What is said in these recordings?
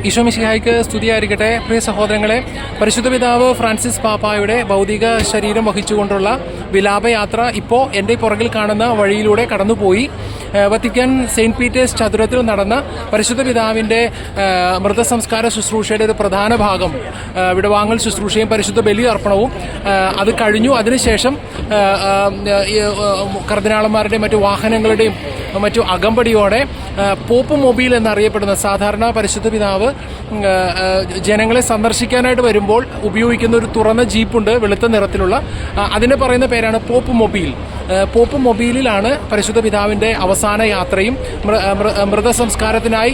ഈശോ മിശിഹായ്ക്ക് സ്തുതിയായിരിക്കട്ടെ. പ്രിയ സഹോദരങ്ങളെ, പരിശുദ്ധ പിതാവ് ഫ്രാൻസിസ് പാപ്പായുടെ ഭൗതിക ശരീരം വഹിച്ചുകൊണ്ടുള്ള വിലാപയാത്ര ഇപ്പോൾ എൻ്റെ പുറകിൽ കാണുന്ന വഴിയിലൂടെ കടന്നുപോയി. വത്തിക്കാൻ സെയിൻറ്റ് പീറ്റേഴ്സ് ചതുരത്തിൽ നടന്ന പരിശുദ്ധ പിതാവിൻ്റെ മൃതസംസ്കാര ശുശ്രൂഷയുടെ ഒരു പ്രധാന ഭാഗം വിടവാങ്ങൽ ശുശ്രൂഷയും പരിശുദ്ധ ബലി അർപ്പണവും അത് കഴിഞ്ഞു. അതിനുശേഷം കർദിനാളന്മാരുടെയും മറ്റു വാഹനങ്ങളുടെയും മറ്റു അകമ്പടിയോടെ പോപ്പ് മൊബൈൽ എന്നറിയപ്പെടുന്ന സാധാരണ പരിശുദ്ധ പിതാവ് ജനങ്ങളെ സന്ദർശിക്കാനായിട്ട് വരുമ്പോൾ ഉപയോഗിക്കുന്ന ഒരു തുറന്ന ജീപ്പുണ്ട്, വെളുത്ത നിറത്തിലുള്ള. അതിനെ പറയുന്ന പേരാണ് പോപ്പ് മൊബൈൽ. പോപ്പ് മൊബൈലിലാണ് പരിശുദ്ധ പിതാവിൻ്റെ അവസാന യാത്രയും മൃതസംസ്കാരത്തിനായി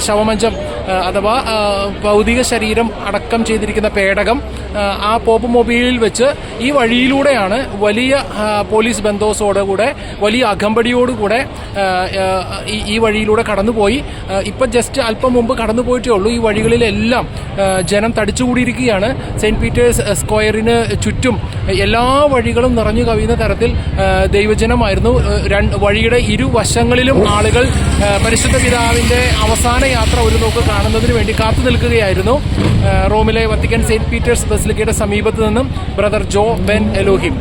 ശവമഞ്ചം അഥവാ ഭൗതിക ശരീരം അടക്കം ചെയ്തിരിക്കുന്ന പേടകം ആ പോപ്പ് മൊബൈലിൽ വെച്ച് ഈ വഴിയിലൂടെയാണ് വലിയ പോലീസ് ബന്ദോബസ്തോടുകൂടെ വലിയ അകമ്പടിയോടുകൂടെ ഈ വഴിയിലൂടെ കടന്നുപോയി. ഇപ്പം ജസ്റ്റ് അല്പം മുമ്പ് കടന്നു പോയിട്ടേ ഉള്ളൂ. ഈ വഴികളിലെല്ലാം ജനം തടിച്ചുകൂടിയിരിക്കുകയാണ്. സെയിൻറ്റ് പീറ്റേഴ്സ് സ്ക്വയറിന് ചുറ്റും എല്ലാ വഴികളും നിറഞ്ഞു കവിയുന്ന തരത്തിൽ ദൈവജനമായിരുന്നു. വഴിയുടെ ഇരുവശങ്ങളിലും ആളുകൾ പരിശുദ്ധ പിതാവിൻ്റെ അവസാന യാത്ര ഒരു നോക്ക് കാണുന്നതിന് വേണ്ടി കാത്തു നിൽക്കുകയായിരുന്നു. റോമിലെ വത്തിക്കാൻ സെയിൻറ്റ് പീറ്റേഴ്സ് ബസിലിക്കയുടെ സമീപത്ത് നിന്നും ബ്രദർ ജോ ബെൻ എലോഹിം.